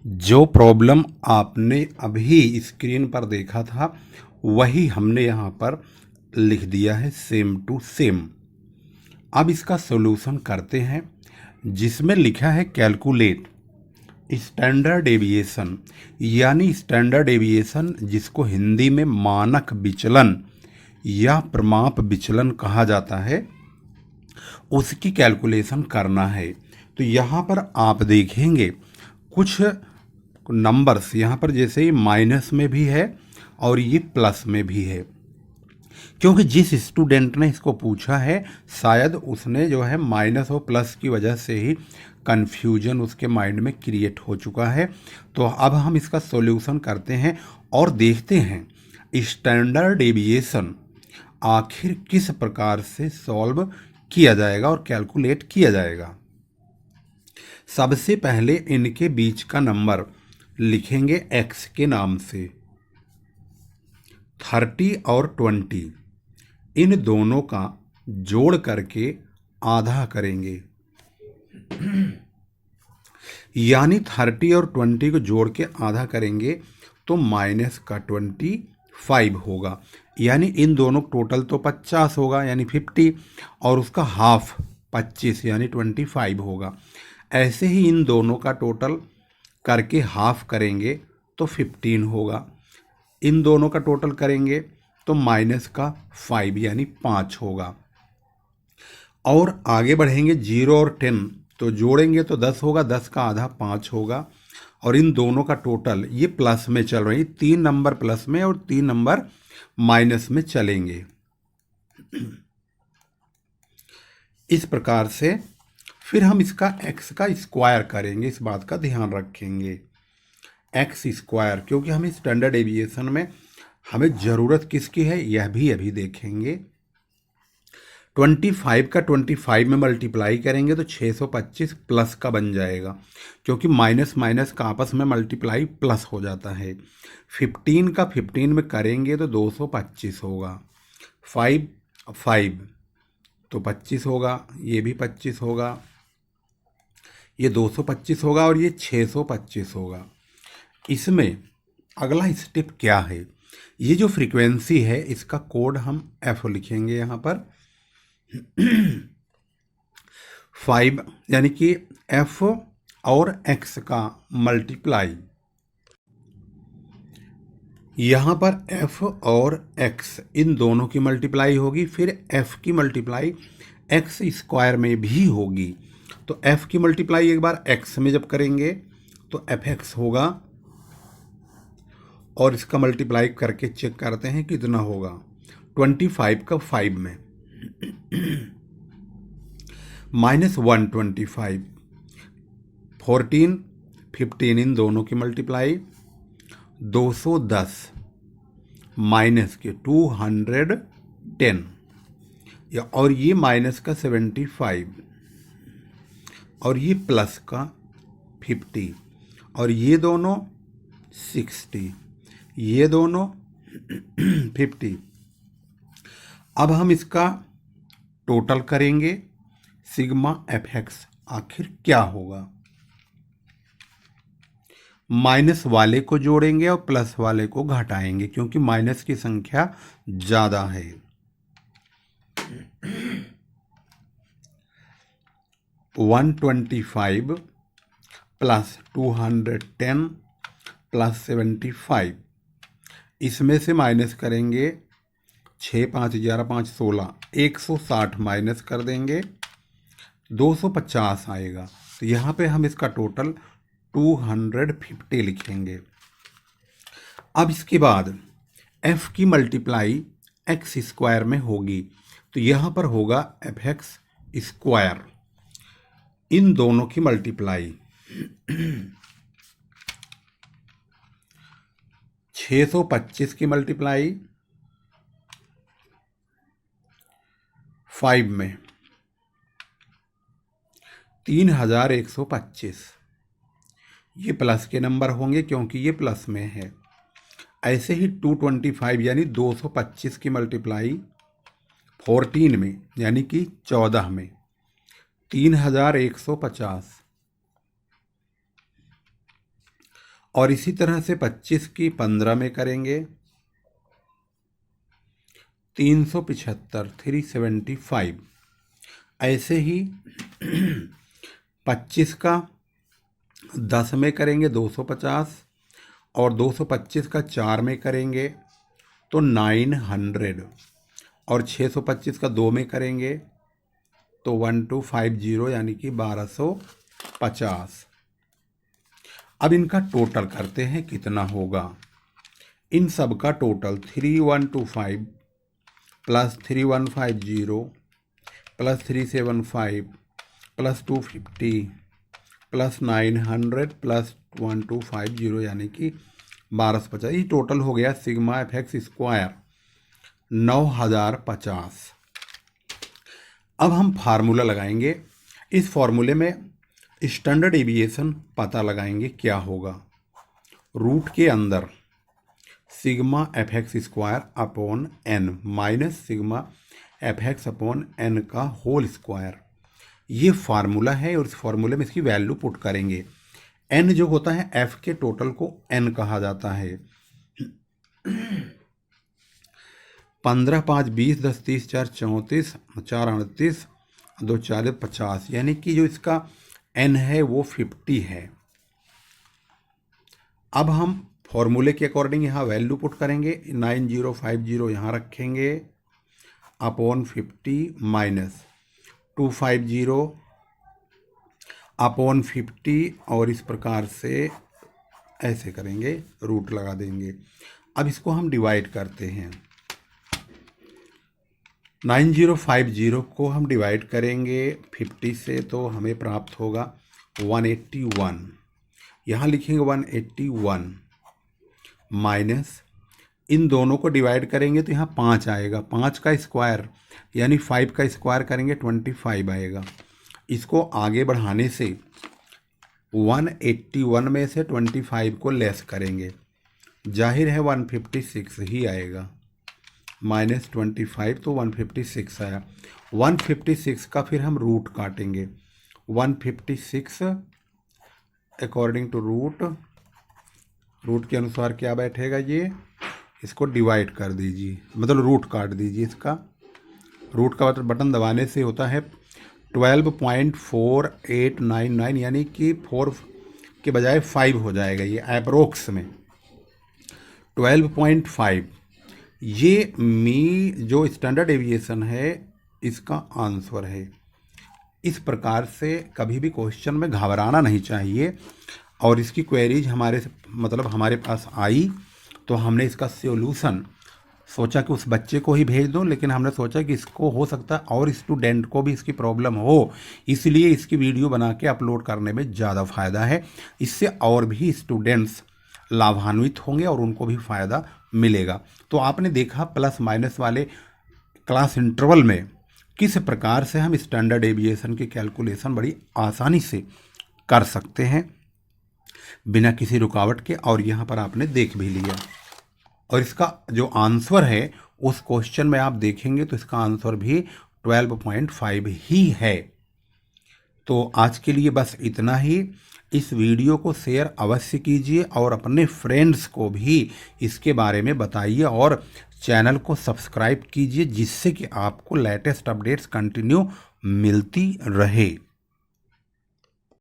जो प्रॉब्लम आपने अभी स्क्रीन पर देखा था वही हमने यहाँ पर लिख दिया है सेम टू सेम। अब इसका सॉल्यूशन करते हैं, जिसमें लिखा है कैलकुलेट स्टैंडर्ड डेविएशन, यानी स्टैंडर्ड डेविएशन जिसको हिंदी में मानक विचलन या प्रमाप विचलन कहा जाता है, उसकी कैलकुलेशन करना है। तो यहाँ पर आप देखेंगे कुछ नंबर्स यहाँ पर जैसे ही माइनस में भी है और ये प्लस में भी है, क्योंकि जिस स्टूडेंट ने इसको पूछा है शायद उसने जो है माइनस और प्लस की वजह से ही कन्फ्यूजन उसके माइंड में क्रिएट हो चुका है। तो अब हम इसका सॉल्यूशन करते हैं और देखते हैं स्टैंडर्ड डेविएशन आखिर किस प्रकार से सॉल्व किया जाएगा और कैलकुलेट किया जाएगा। सबसे पहले इनके बीच का नंबर लिखेंगे x के नाम से। 30 और 20 इन दोनों का जोड़ करके आधा करेंगे, यानी 30 और 20 को जोड़ के आधा करेंगे तो माइनस का 25 होगा, यानी इन दोनों टोटल तो 50 होगा यानी 50 और उसका हाफ 25 यानी 25 होगा। ऐसे ही इन दोनों का टोटल करके हाफ करेंगे तो 15 होगा। इन दोनों का टोटल करेंगे तो माइनस का 5 यानी 5 होगा। और आगे बढ़ेंगे 0 और 10 तो जोड़ेंगे तो 10 होगा, 10 का आधा 5 होगा। और इन दोनों का टोटल ये प्लस में चल रही है, 3 नंबर प्लस में और 3 नंबर माइनस में चलेंगे। इस प्रकार से फिर हम इसका x का स्क्वायर करेंगे, इस बात का ध्यान रखेंगे x स्क्वायर, क्योंकि हमें स्टैंडर्ड डेविएशन में हमें ज़रूरत किसकी है यह भी अभी देखेंगे। 25 का 25 में मल्टीप्लाई करेंगे तो 625 प्लस का बन जाएगा, क्योंकि माइनस माइनस का आपस में मल्टीप्लाई प्लस हो जाता है। 15 का 15 में करेंगे तो 225 होगा। 5 तो 25 होगा, ये भी 25 होगा, ये 225 होगा और ये 625 होगा। इसमें अगला स्टेप क्या है, ये जो फ्रीक्वेंसी है इसका कोड हम F लिखेंगे यहाँ पर 5, यानी कि F और X का मल्टीप्लाई, यहाँ पर F और X इन दोनों की मल्टीप्लाई होगी, फिर F की मल्टीप्लाई X स्क्वायर में भी होगी। तो F की मल्टीप्लाई एक बार X में जब करेंगे तो FX होगा, और इसका मल्टीप्लाई करके चेक करते हैं कितना होगा। 25 का 5 में -1 25, 14 15 इन दोनों की मल्टीप्लाई 210 माइनस के 210, और ये माइनस का 75 और ये प्लस का 50 और ये दोनों 60, ये दोनों 50। अब हम इसका टोटल करेंगे, सिग्मा FX आखिर क्या होगा। माइनस वाले को जोड़ेंगे और प्लस वाले को घटाएंगे, क्योंकि माइनस की संख्या ज़्यादा है। $125 प्लस 210 प्लस 75, इसमें से माइनस करेंगे 6 5 11 5 16, 160 माइनस कर देंगे 250 आएगा। तो यहाँ पे हम इसका टोटल 250 लिखेंगे। अब इसके बाद F की मल्टीप्लाई X स्क्वायर में होगी, तो यहाँ पर होगा FX स्क्वायर, इन दोनों की मल्टीप्लाई 625 की मल्टीप्लाई 5 में 3125, ये प्लस के नंबर होंगे क्योंकि ये प्लस में है। ऐसे ही 225 यानी 225 की मल्टीप्लाई 14 में यानी कि 14 में 3150, और इसी तरह से 25 की 15 में करेंगे 375 375। ऐसे ही 25 का 10 में करेंगे 250 और 225 का 4 में करेंगे तो 900 और 625 का 2 में करेंगे तो 1250 यानी कि 1250। अब इनका टोटल करते हैं कितना होगा। इन सब का total 3125 plus 3150 plus 375 plus 250 plus 900 plus 1250 यानी कि 1250। ये टोटल हो गया सिग्मा एफ एक्स स्क्वायर 9050। अब हम फार्मूला लगाएंगे। इस फार्मूले में स्टैंडर्ड डेविएशन पता लगाएंगे क्या होगा। रूट के अंदर sigma F X square upon N minus sigma F X upon N का होल स्क्वायर, ये फार्मूला है और इस फार्मूले में इसकी वैल्यू पुट करेंगे। एन जो होता है एफ के टोटल को एन कहा जाता है। 15 5 20 10 30 4 34 4 38 2 40 50 यानी कि जो इसका एन है वो 50 है। अब हम फॉर्मूले के अकॉर्डिंग यहाँ वैल्यू पुट करेंगे। 9050 यहाँ रखेंगे अपॉन 50 माइनस 250 अपॉन 50 और इस प्रकार से ऐसे करेंगे, रूट लगा देंगे। अब इसको हम डिवाइड करते हैं। 9050 को हम डिवाइड करेंगे 50 से तो हमें प्राप्त होगा 181। यहाँ लिखेंगे 181 माइनस इन दोनों को डिवाइड करेंगे तो यहाँ 5 आएगा। 5 का स्क्वायर यानी 5 का स्क्वायर करेंगे 25 आएगा। इसको आगे बढ़ाने से 181 में से 25 को लेस करेंगे, जाहिर है 156 ही आएगा। माइनस 25 तो 156 आया। 156 का फिर हम रूट काटेंगे। 156 अकॉर्डिंग टू रूट के अनुसार क्या बैठेगा, ये इसको डिवाइड कर दीजिए, मतलब रूट काट दीजिए इसका। रूट का बटन दबाने से होता है 12.4899 यानी कि 4 के बजाय 5 हो जाएगा ये एप्रोक्स में 12.5। ये मी जो स्टैंडर्ड डेविएशन है इसका आंसर है। इस प्रकार से कभी भी क्वेश्चन में घबराना नहीं चाहिए। और इसकी क्वेरीज हमारे पास आई तो हमने इसका सॉल्यूशन सोचा कि उस बच्चे को ही भेज दूं, लेकिन हमने सोचा कि इसको हो सकता है और स्टूडेंट को भी इसकी प्रॉब्लम हो, इसलिए इसकी वीडियो बना के अपलोड करने में ज़्यादा फ़ायदा है। इससे और भी स्टूडेंट्स लाभान्वित होंगे और उनको भी फ़ायदा मिलेगा। तो आपने देखा प्लस माइनस वाले क्लास इंटरवल में किस प्रकार से हम स्टैंडर्ड डेविएशन की कैलकुलेशन बड़ी आसानी से कर सकते हैं बिना किसी रुकावट के, और यहाँ पर आपने देख भी लिया। और इसका जो आंसर है उस क्वेश्चन में आप देखेंगे तो इसका आंसर भी 12.5 ही है। तो आज के लिए बस इतना ही। इस वीडियो को शेयर अवश्य कीजिए और अपने फ्रेंड्स को भी इसके बारे में बताइए और चैनल को सब्सक्राइब कीजिए, जिससे कि आपको लेटेस्ट अपडेट्स कंटिन्यू मिलती रहे।